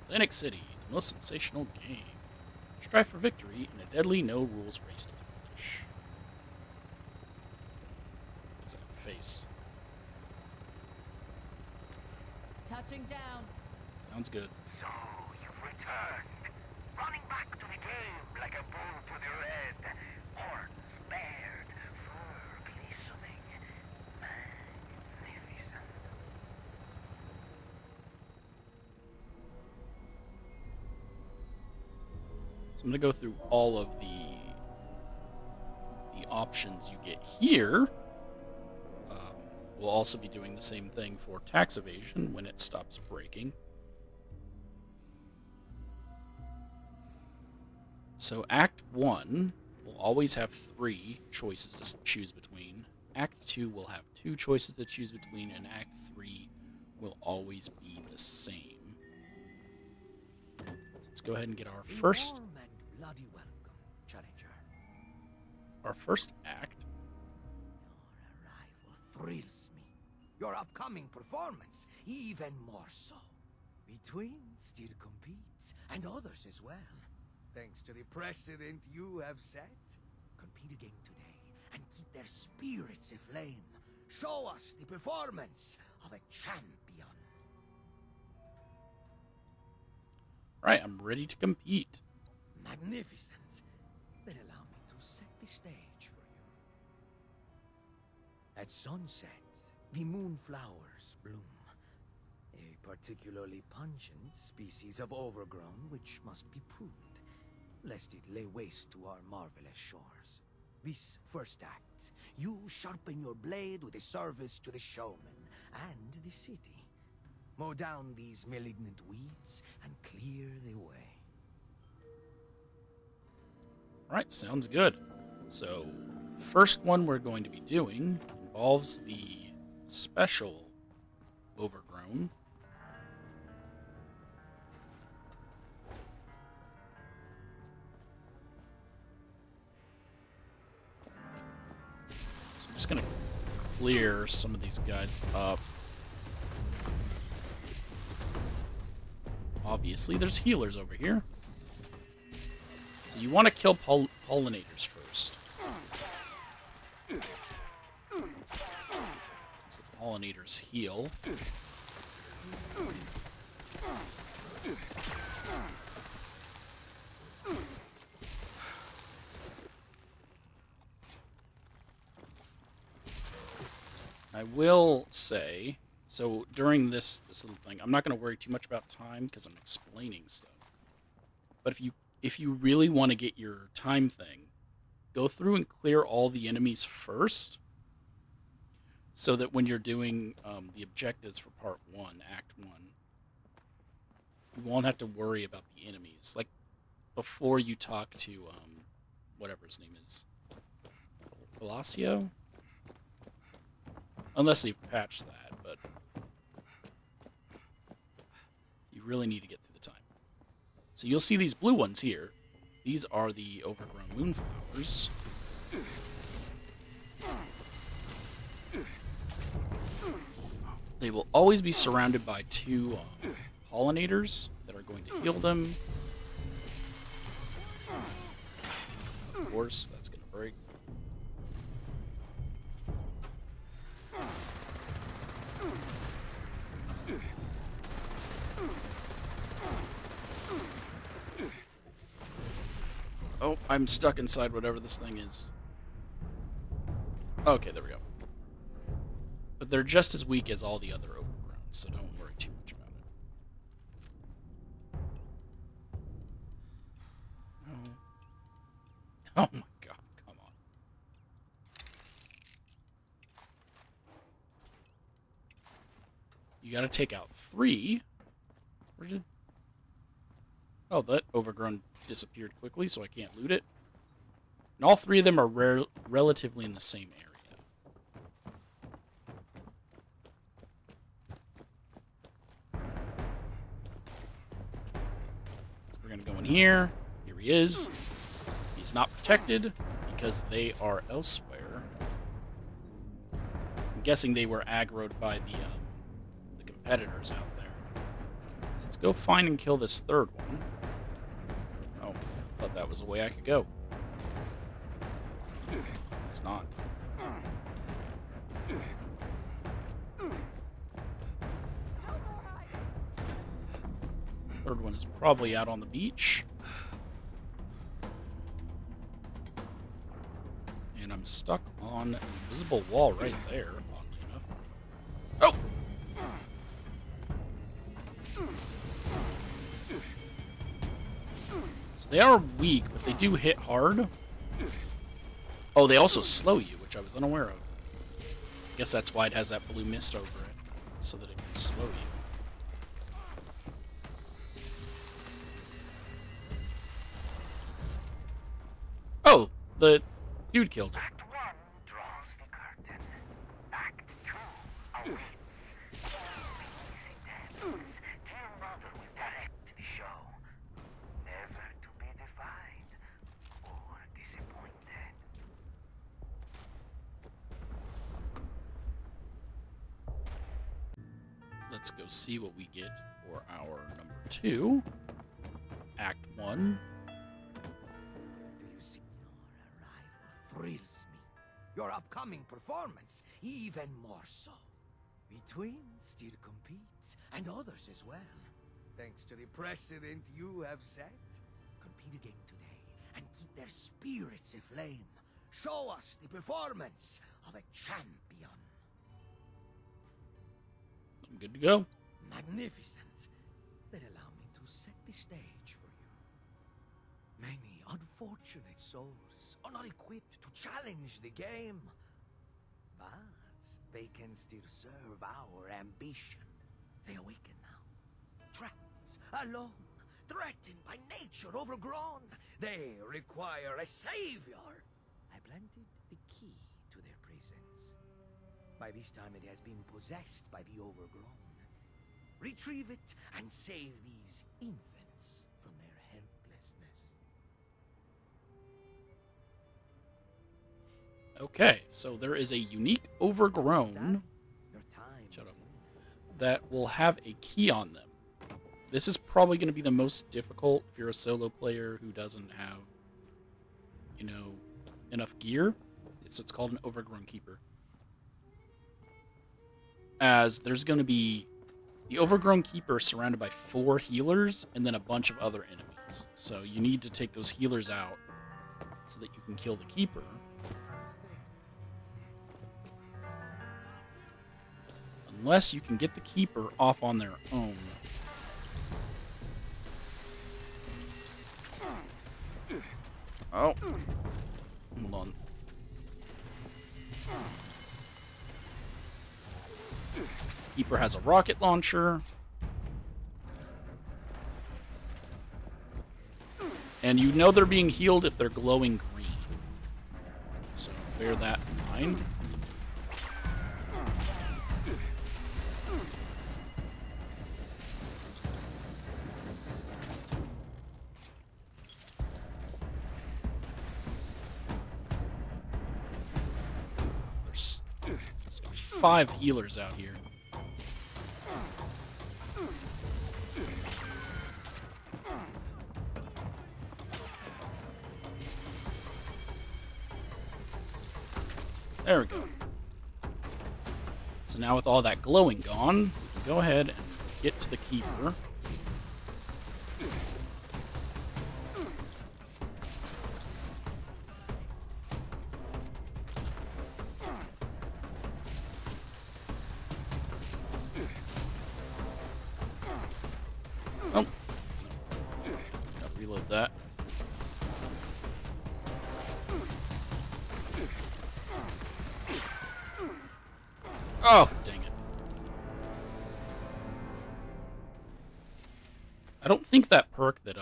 Atlantic City, the most sensational game. Strive for victory in a deadly no-rules race to the finish. What's that face? Touching down. Sounds good. So, you've returned. Running back to the game like a bull to the red. Horns bared, fur glistening. Magnificent. So I'm going to go through all of the options you get here. We'll also be doing the same thing for tax evasion when it stops breaking. So Act 1 will always have 3 choices to choose between. Act 2 will have 2 choices to choose between, and Act 3 will always be the same. Let's go ahead and get our first... Warm and bloody welcome, Challenger. Our first act. Your arrival thrills me. Your upcoming performance, even more so. Between still competes, and others as well. Thanks to the precedent you have set. Compete again today, and keep their spirits aflame. Show us the performance of a champion. Right, I'm ready to compete. Magnificent. Then allow me to set the stage for you. At sunset, the moonflowers bloom. A particularly pungent species of overgrown which must be pruned, lest it lay waste to our marvelous shores. This first act, you sharpen your blade with a service to the showman and the city. Mow down these malignant weeds and clear the way. Right, sounds good. So, first one we're going to be doing involves the special overgrown. So I'm just going to clear some of these guys up. Obviously, there's healers over here. So you want to kill pollinators first. Since the pollinators heal. I will say, so during this little thing, I'm not going to worry too much about time because I'm explaining stuff. But if you really want to get your time thing, go through and clear all the enemies first, so that when you're doing the objectives for Part 1, Act 1, you won't have to worry about the enemies. Like, before you talk to, whatever his name is, Palacio? Unless they've patched that, but you really need to get through the time. So you'll see these blue ones here. These are the overgrown moonflowers. They will always be surrounded by 2 pollinators that are going to heal them. Of course, that's going to break. Oh, I'm stuck inside whatever this thing is. Okay, there we go. But they're just as weak as all the other overgrown, so don't worry too much about it. Oh. Oh my god, come on. You gotta take out 3. Where did... Oh, that overgrown disappeared quickly, so I can't loot it. And all 3 of them are relatively in the same area. So we're going to go in here. Here he is. He's not protected because they are elsewhere. I'm guessing they were aggroed by the competitors out there. So let's go find and kill this third one. Oh, thought that was a way I could go. It's not. Third one is probably out on the beach. And I'm stuck on an invisible wall right there, oddly enough. Oh! So they are weak, but they do hit hard. Oh, they also slow you, which I was unaware of. I guess that's why it has that blue mist over it, so that it can slow you. Oh, the dude killed it. Act 1 draws the curtain. Act 2 awaits. Dear Mother will direct the show. Never to be defied or disappointed. Let's go see what we get for our number 2. Act 1. Do you see? Your arrival thrills me. Your upcoming performance, even more so. We twins still compete, and others as well. Thanks to the precedent you have set. Compete again today, and keep their spirits aflame. Show us the performance of a champion. I'm good to go. Magnificent. Then allow me to set the stage for you. Many unfortunate souls are not equipped to challenge the game. But they can still serve our ambition. They awaken now. Trapped, alone, threatened by nature, overgrown. They require a savior. I planted the key to their prisons. By this time it has been possessed by the overgrown. Retrieve it and save these infants from their helplessness. Okay, so there is a unique overgrown Your time Shut is up. imminent. that will have a key on them. This is probably going to be the most difficult if you're a solo player who doesn't have, you know, enough gear. So it's called an overgrown keeper. As there's going to be the overgrown keeper surrounded by 4 healers and then a bunch of other enemies. So you need to take those healers out so that you can kill the keeper. Unless you can get the keeper off on their own. Oh. Hold on. Keeper has a rocket launcher. And you know they're being healed if they're glowing green. So bear that in mind. There's 5 healers out here. There we go. So now with all that glowing gone, we can go ahead and get to the keeper. Oh. Gotta reload that. Oh, dang it. I don't think that perk that,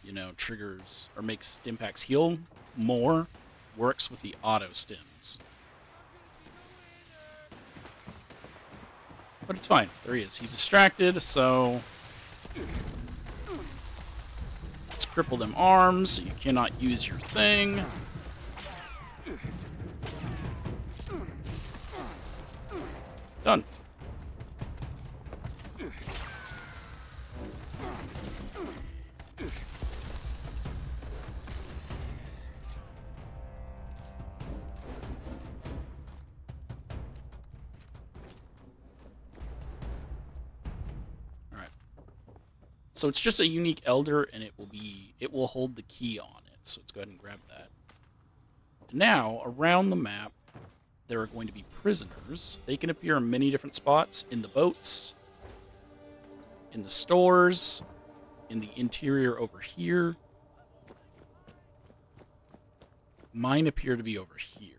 you know, triggers or makes stim packs heal more works with the auto stims. But it's fine. There he is. He's distracted, so let's cripple them arms so you cannot use your thing. Done. So it's just a unique elder, and it will hold the key on it. So let's go ahead and grab that. And now, around the map, there are going to be prisoners. They can appear in many different spots, in the boats, in the stores, in the interior over here. Mine appear to be over here.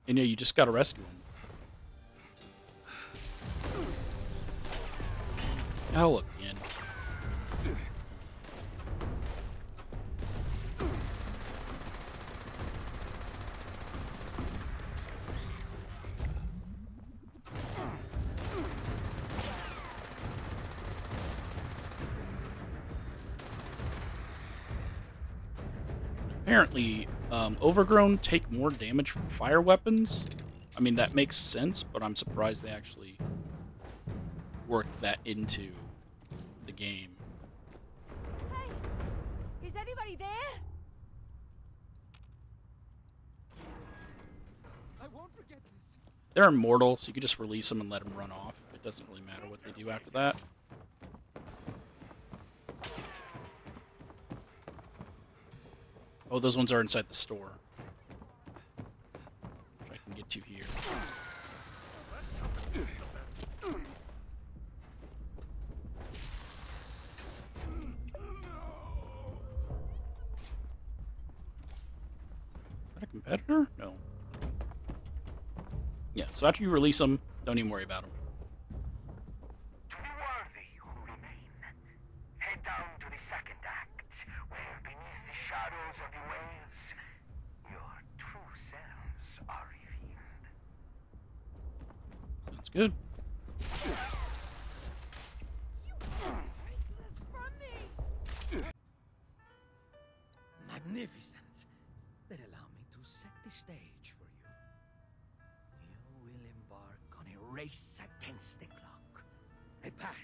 And yeah, you just gotta rescue them. Oh, look, again. Apparently, Overgrown take more damage from fire weapons. I mean, that makes sense, but I'm surprised they actually worked that into the game. Hey! Is anybody there? I won't forget this. They're immortal, so you can just release them and let them run off. It doesn't really matter what they do after that. Oh, those ones are inside the store. Which I can get to here. Is that a competitor? No. Yeah, so after you release them, don't even worry about them. To the worthy who remain, head down to the second act, where beneath the shadows of the waves, your true selves are revealed. Sounds good. Magnificent. But allow me to set the stage for you. You will embark on a race against the clock. A path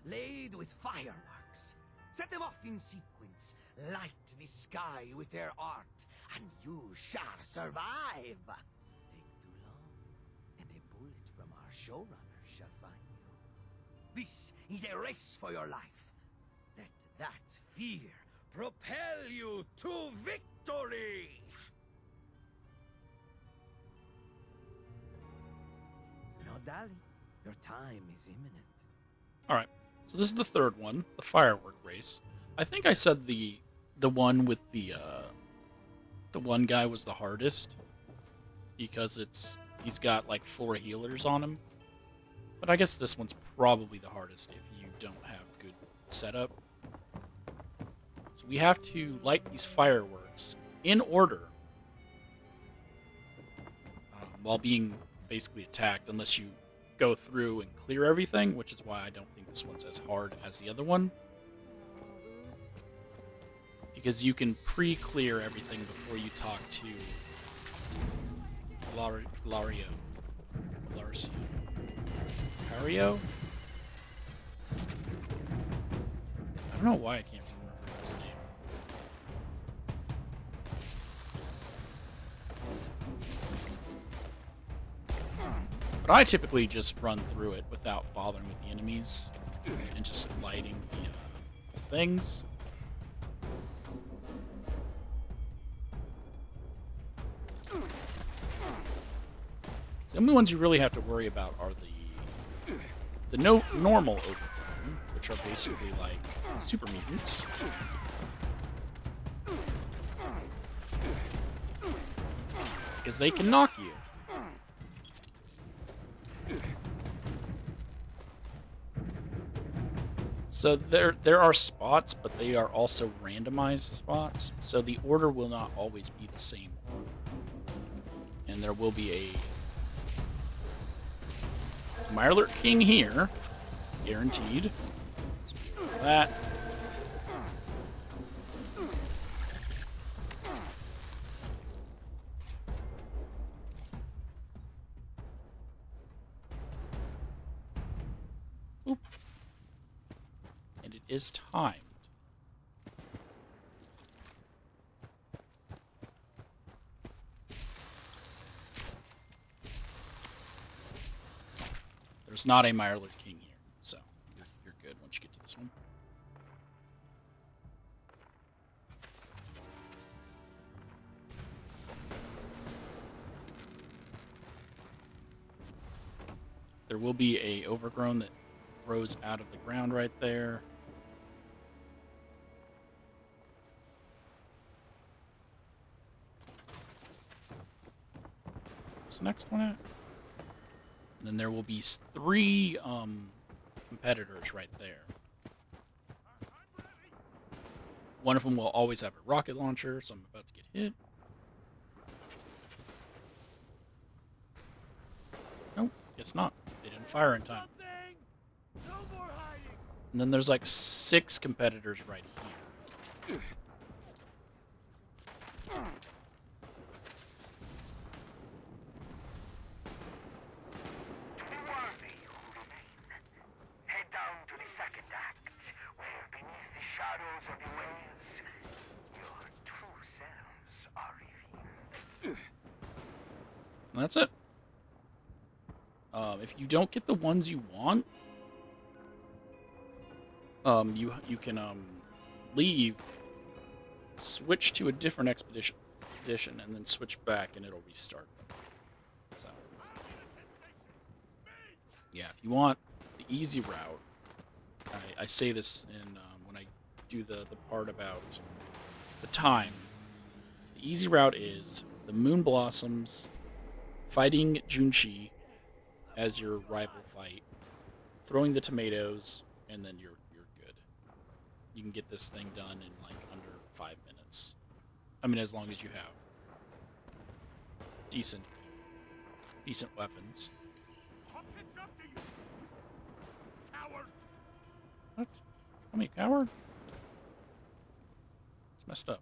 laid with fireworks. Set them off in sequence. Light the sky with their art, and you shall survive. Take too long, and a bullet from our showrunner shall find you. This is a race for your life. Let that fear propel you to victory! Do not dally. Your time is imminent. Alright, so this is the third one, the firework race. I think I said the one with the one guy was the hardest. Because he's got like 4 healers on him. But I guess this one's probably the hardest if you don't have good setup. So we have to light these fireworks in order while being basically attacked, unless you go through and clear everything, which is why I don't think this one's as hard as the other one. Because you can pre-clear everything before you talk to Lario. Hario? I don't know why I can't remember his name. But I typically just run through it without bothering with the enemies and just lighting the things. The only ones you really have to worry about are the normal Overgrown, which are basically like super mutants. Because they can knock you. So there are spots, but they are also randomized spots, so the order will not always be the same order. And there will be a Mirelurk King here, guaranteed. That. Oop. And it is timed. There's not a Mirelurk King here. There will be a overgrown that grows out of the ground right there. Where's the next one at? And then there will be 3 competitors right there. One of them will always have a rocket launcher, so I'm about to get hit. Nope, guess not. They didn't fire in time. And then there's like 6 competitors right here. Head down to the second act, where beneath the shadows of the waves, your true selves are revealed. And that's it. If you don't get the ones you want, you can leave, switch to a different expedition, and then switch back, and it'll restart. So, yeah, if you want the easy route, I say this in when I do the part about the time. The easy route is the Moonblossoms fighting Junchi as your rival fight, throwing the tomatoes, and then you're good. You can get this thing done in like under 5 minutes. I mean, as long as you have decent weapons. What? Call me a coward? It's messed up.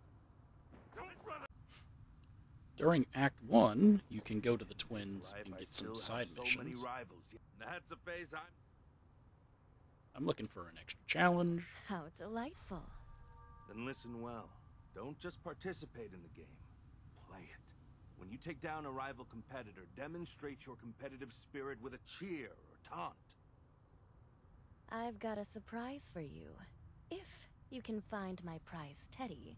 During Act 1, you can go to the twins and get some side missions. That's a phase I'm looking for an extra challenge. How delightful. Then listen well. Don't just participate in the game. Play it. When you take down a rival competitor, demonstrate your competitive spirit with a cheer or taunt. I've got a surprise for you. If you can find my prize teddy.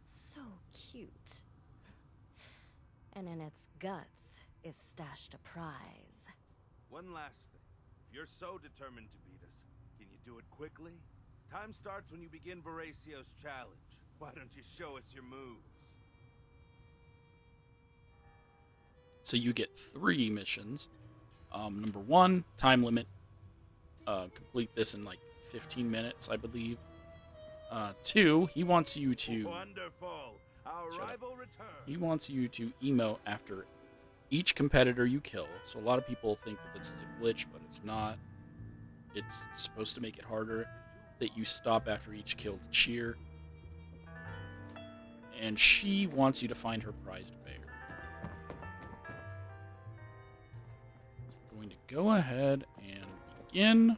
So cute. And in its guts is stashed a prize. One last thing. If you're so determined to beat us, can you do it quickly? Time starts when you begin Voracio's challenge. Why don't you show us your moves? So you get 3 missions. Number 1, time limit. Complete this in like 15 minutes, I believe. 2, he wants you to... Wonderful! Our rival returns! He wants you to emote after each competitor you kill. So a lot of people think that this is a glitch, but it's not. It's supposed to make it harder that you stop after each kill to cheer. And she wants you to find her prized bear. I'm going to go ahead and begin.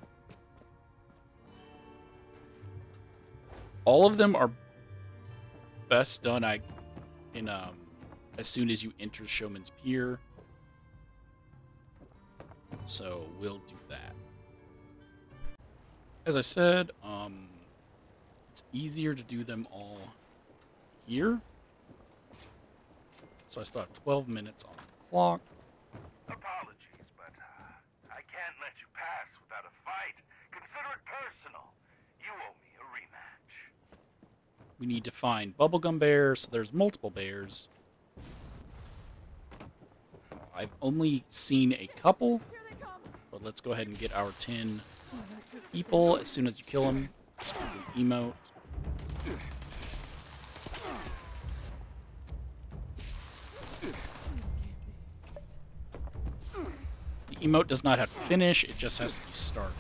All of them are best done as soon as you enter Showman's Pier. So we'll do that. As I said, it's easier to do them all here. So I still have 12 minutes on the clock. Apologies, but I can't let you pass without a fight. Consider it personal. You owe me a rematch. We need to find bubblegum bears. So there's multiple bears. I've only seen a couple, but let's go ahead and get our 10 people as soon as you kill them. Just quickly emote. The emote does not have to finish, it just has to be started.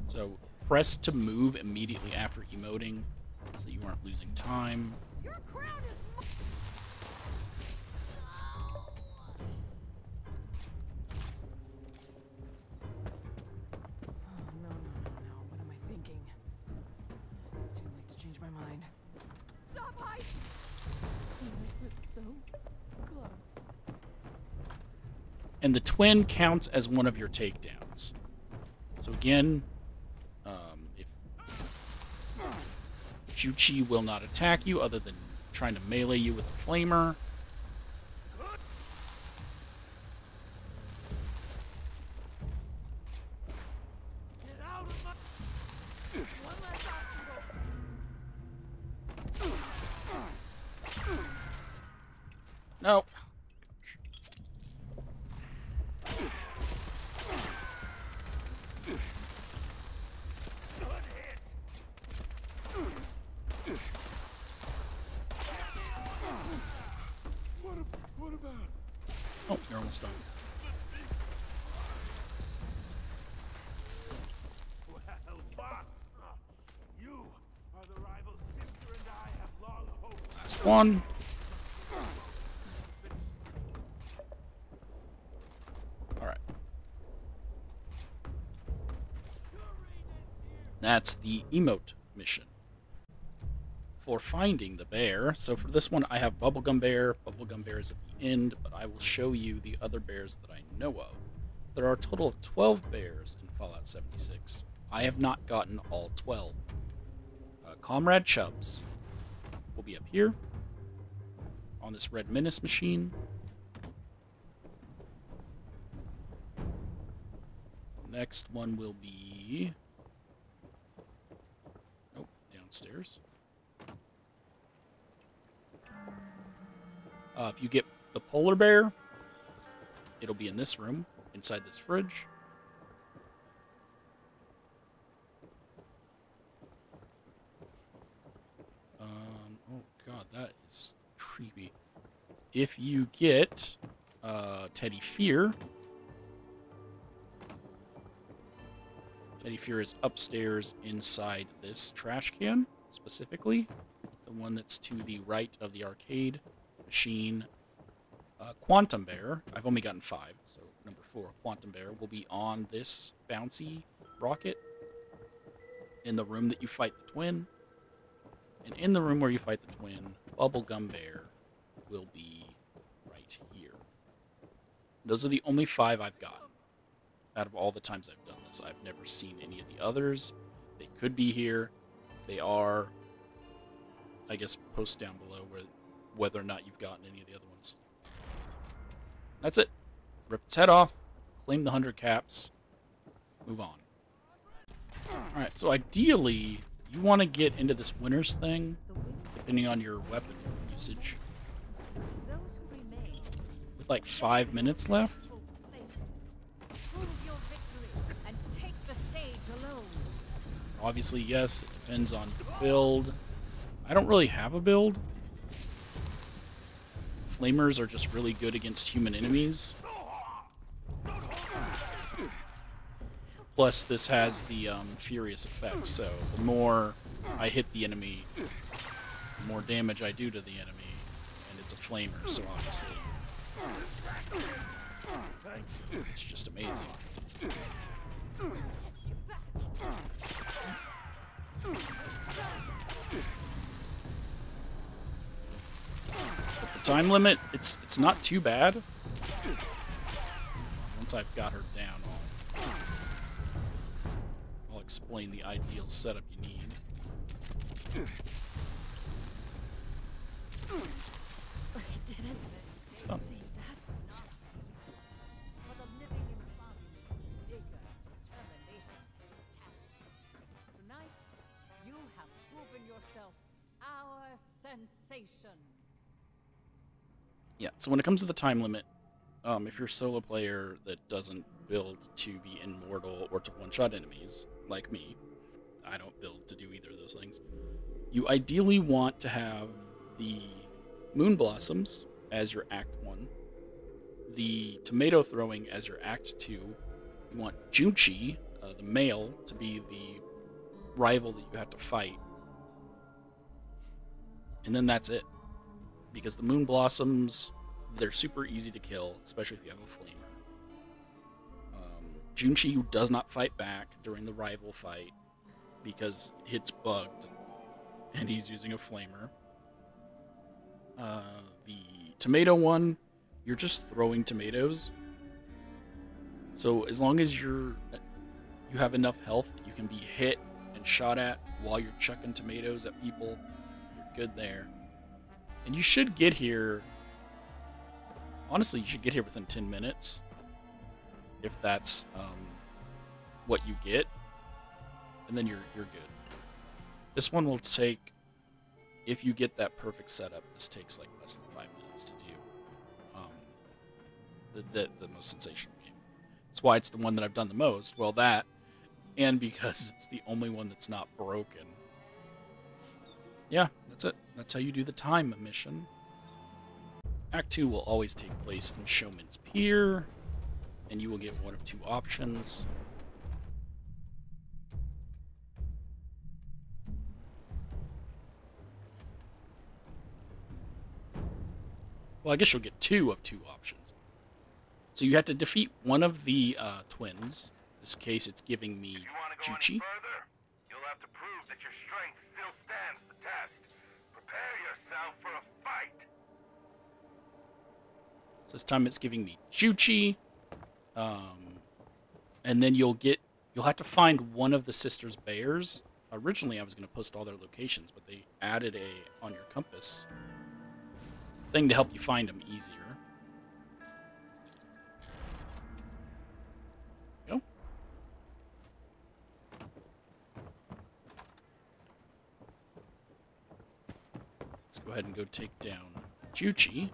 So press to move immediately after emoting so that you aren't losing time. Your crown is No. What am I thinking? It's too late to change my mind. Stop hiding! This was so close. And the twin counts as one of your takedowns. So again, if Juchi will not attack you other than trying to melee you with a flamer. Nope. What about? Oh, you're almost done. Well, Fox, you are the rival sister and I have long hoped. Last one. Alright. That's the Emote mission. For finding the bear. So for this one, I have Bubblegum Bear. Bubblegum Bear is at the end, but I will show you the other bears that I know of. There are a total of 12 bears in Fallout 76. I have not gotten all 12. Comrade Chubbs will be up here on this Red Menace machine. Next one will be... Nope, downstairs. If you get the polar bear, it'll be in this room, inside this fridge. Oh god, that is creepy. If you get Teddy Fear, Teddy Fear is upstairs inside this trash can, specifically. The one that's to the right of the arcade machine. Quantum Bear, I've only gotten 5, so number 4, Quantum Bear, will be on this bouncy rocket in the room that you fight the twin. And in the room where you fight the twin, Bubblegum Bear will be right here. Those are the only 5 I've gotten out of all the times I've done this. I've never seen any of the others. They could be here. If they are, I guess post down below whether or not you've gotten any of the other ones. That's it. Rip its head off, claim the 100 caps, move on. Alright, so ideally, you want to get into this winner's thing, depending on your weapon usage. With like 5 minutes left. Obviously, yes, it depends on the build. I don't really have a build. Flamers are just really good against human enemies. Plus, this has the furious effect, so the more I hit the enemy, the more damage I do to the enemy, and it's a flamer, so obviously it's just amazing. But the time limit, it's not too bad. Once I've got her down, I'll explain the ideal setup you need. Oh. Sensation. Yeah, so when it comes to the time limit, if you're a solo player that doesn't build to be immortal or to one-shot enemies, like me, I don't build to do either of those things, you ideally want to have the Moonblossoms as your Act 1, the tomato throwing as your Act 2, you want Junchi, the male, to be the rival that you have to fight, and then that's it. Because the Moonblossoms, they're super easy to kill, especially if you have a flamer. Junchi does not fight back during the rival fight because it's bugged and he's using a flamer. The tomato one, you're just throwing tomatoes. So as long as you have enough health that you can be hit and shot at while you're chucking tomatoes at people, you're good there. And you should get here... Honestly, you should get here within 10 minutes. If that's what you get. And then you're good. This one will take... If you get that perfect setup, this takes like less than 5 minutes to do. The most sensational game. That's why it's the one that I've done the most. Well, that, and because it's the only one that's not broken. Yeah, that's it. That's how you do the time mission. Act 2 will always take place in Showman's Pier, and you will get one of two options. Well, I guess you'll get two of two options. So you have to defeat one of the twins. In this case, it's giving me If you want to go Chuchi. any further, you'll have to prove that your strength still stands the test. Prepare yourself for a fight. So this time it's giving me Chuchi. And then you'll have to find one of the sisters' bears. Originally, I was going to post all their locations, but they added a on your compass thing to help you find them easier. Go. Let's go ahead and go take down Chuchi.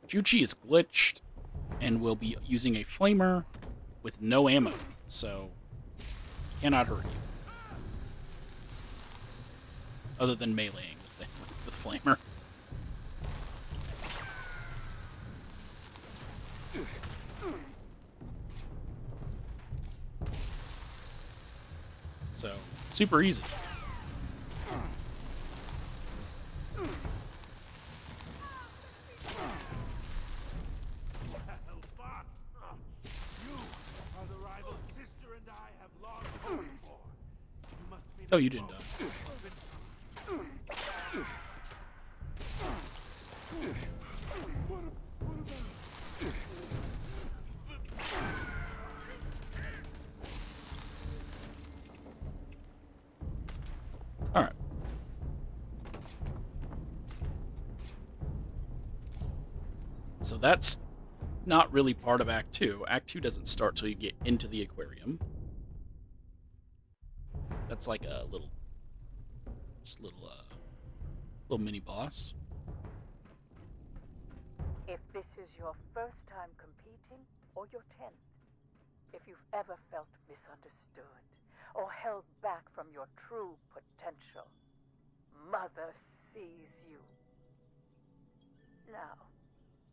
Chuchi is glitched and will be using a flamer with no ammo, so cannot hurt you. Other than meleeing with the flamer. So, super easy. Oh, you didn't die. All right. So that's not really part of Act 2. Act 2 doesn't start till you get into the aquarium. That's like a little mini boss. If this is your first time competing or your 10th, if you've ever felt misunderstood or held back from your true potential, Mother sees you. Now,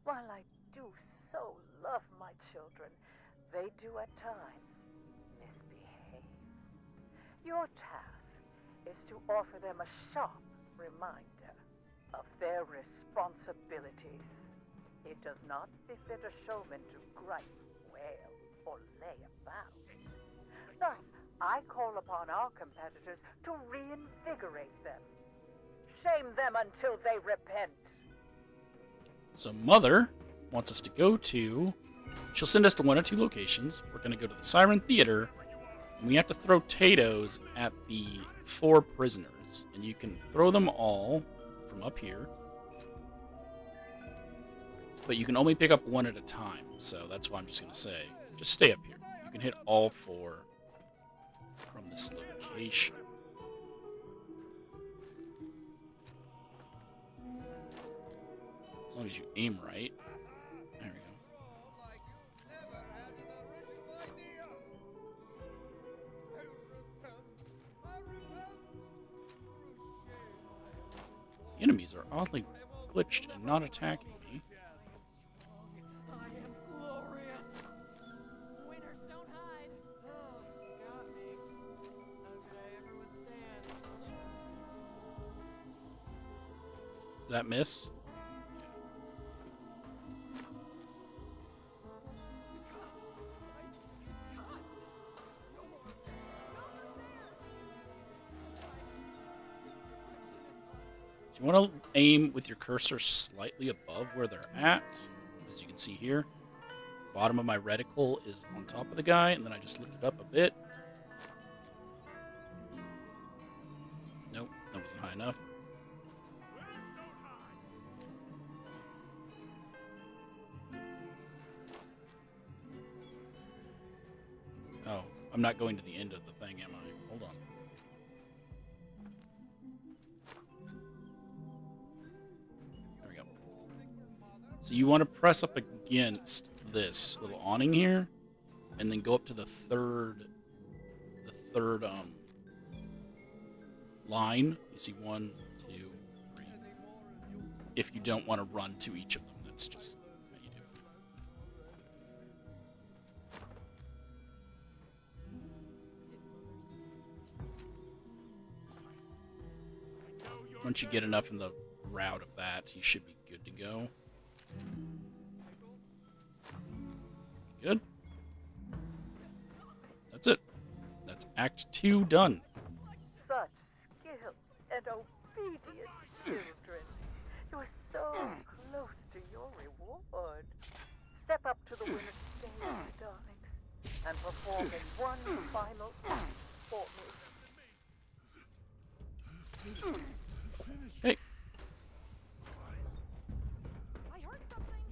while I do so love my children, they do at times misbehave. Your task is to offer them a sharp reminder of their responsibilities. It does not befit a showman to gripe, wail, or lay about. Thus, I call upon our competitors to reinvigorate them. Shame them until they repent. So Mother wants us to go to... She'll send us to one or two locations. We're going to go to the Siren Theater, and we have to throw potatoes at the 4 prisoners. And you can throw them all from up here. But you can only pick up one at a time, so that's why I'm just going to say, just stay up here. You can hit all 4 from this location. As long as you aim right. There we go. The enemies are oddly glitched and not attacking me. I am glorious. Winners don't hide. Oh, got me. How could I ever withstand such? Did that miss? You want to aim with your cursor slightly above where they're at. As you can see here, bottom of my reticle is on top of the guy, and then I just lift it up a bit. Nope, that wasn't high enough. Oh, I'm not going to the end of the thing, am I? Hold on. There we go. So you want to press up against this little awning here, and then go up to the third line. You see 1, 2, 3. If you don't want to run to each of them, that's just how you do it. Once you get enough in the route of that, you should be good to go. Good. That's it. That's Act 2 done. Such skill and obedient children. You're so close to your reward. Step up to the winner's stage, darlings, and perform in one final act for me. Hey. I heard something.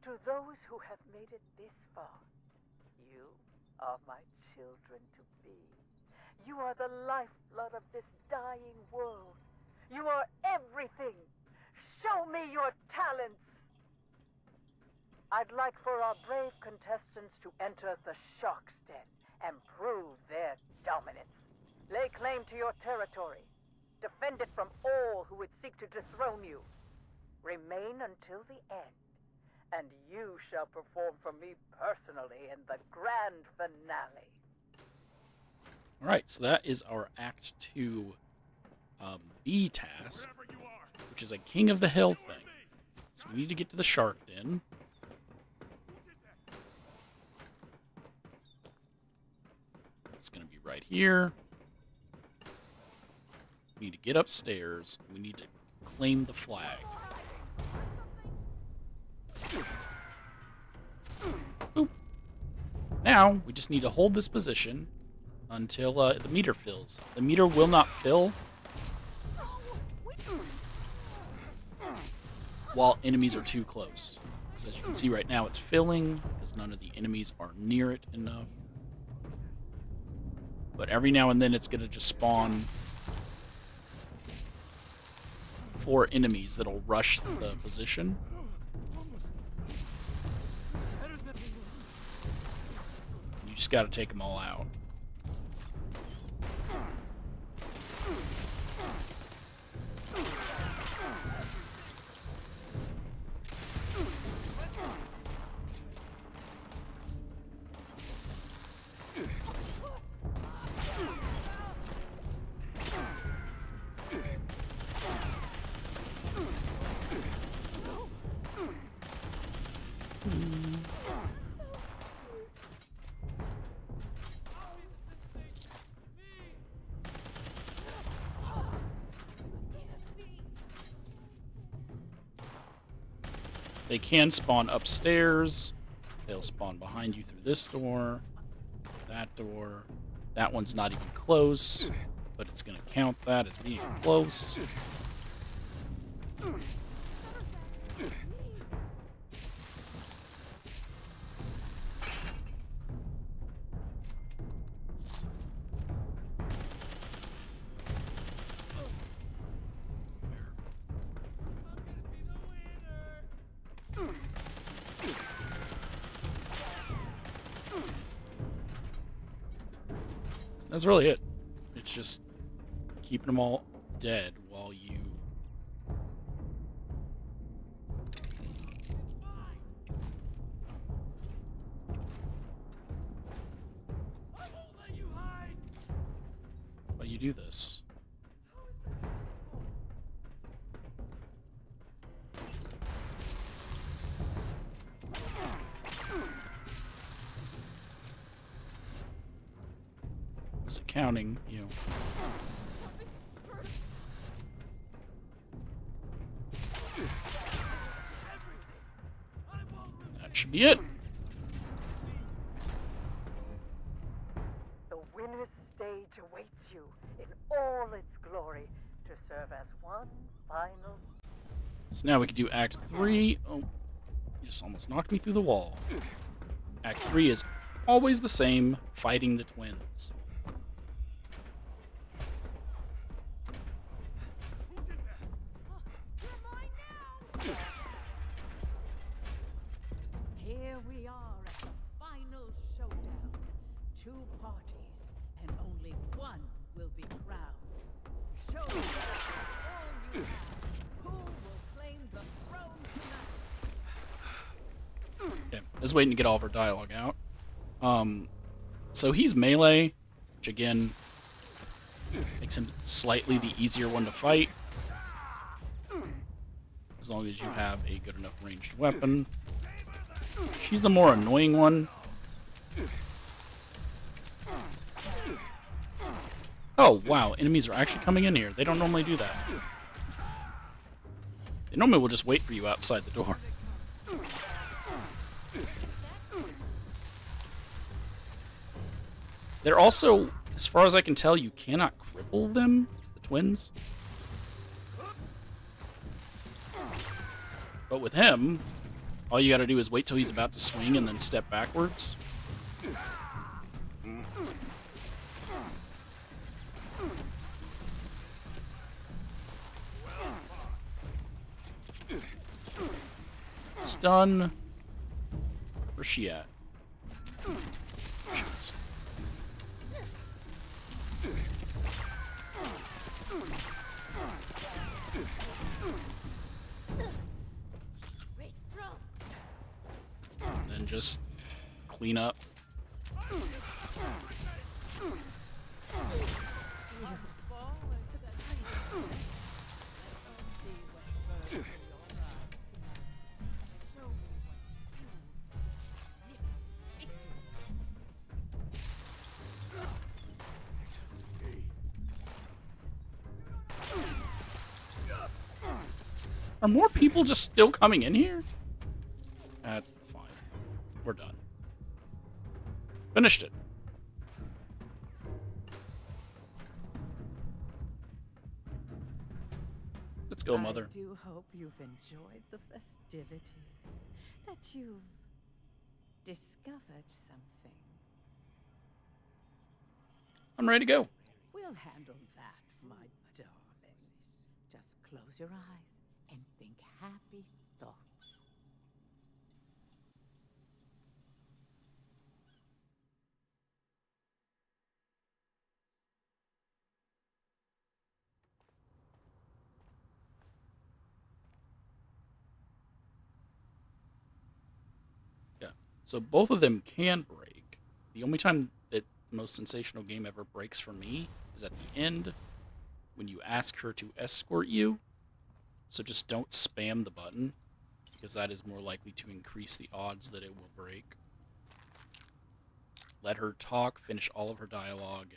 To those who have made it this far, you are my children to be. You are the lifeblood of this dying world. You are everything. Show me your talents. I'd like for our brave contestants to enter the Shark's Den and prove their dominance. Lay claim to your territory. Defend it from all who would seek to dethrone you. Remain until the end, and you shall perform for me personally in the grand finale. Alright, so that is our Act 2 B task, which is a King of the Hill thing. So we need to get to the Shark Den. It's going to be right here. We need to get upstairs. We need to claim the flag. Boop. Now, we just need to hold this position until the meter fills. The meter will not fill while enemies are too close. So as you can see right now, it's filling because none of the enemies are near it enough. But every now and then it's going to just spawn 4 enemies that'll rush the position. You just got to take them all out. They can spawn upstairs. They'll spawn behind you through this door, that door. That one's not even close, but it's going to count that as being close. That's really it. It's just keeping them all dead while you... while you do this. Is it counting, you know? That should be it. awaits you in all its glory to serve as one final. So now we can do Act 3. Oh, you just almost knocked me through the wall. Act 3 is always the same, fighting the twins. Here we are at the final showdown. Two parties, and only one will be crowned. Show me all you have. Who will claim the throne tonight? Okay, just waiting to get all of our dialogue out. So he's melee, which again makes him slightly the easier one to fight, as long as you have a good enough ranged weapon. She's the more annoying one. Oh, wow, enemies are actually coming in here. They don't normally do that. They normally will just wait for you outside the door. They're also, as far as I can tell, you cannot cripple them, the twins. But with him, all you gotta do is wait till he's about to swing and then step backwards. Stun. Where's she at? Shoots. And then just clean up. Are more people just still coming in here? Fine. We're done. Finished it. Let's go, Mother. I do hope you've enjoyed the festivities, that you've discovered something. I'm ready to go. We'll handle that, my darling. Just close your eyes and think happy thoughts. Yeah. So both of them can break. The only time that the most sensational game ever breaks for me is at the end when you ask her to escort you. So just don't spam the button, because that is more likely to increase the odds that it will break. Let her talk, finish all of her dialogue,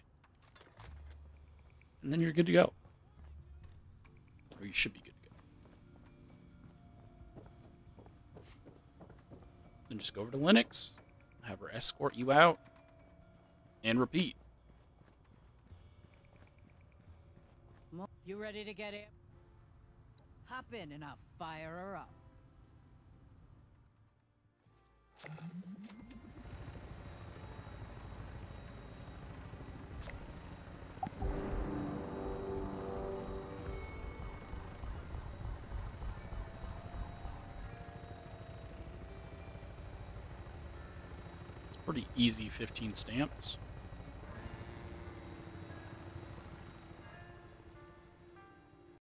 and then you're good to go. Or you should be good to go. Then just go over to Linux, have her escort you out, and repeat. You ready to get in? Hop in and I'll fire her up. It's pretty easy 15 stamps.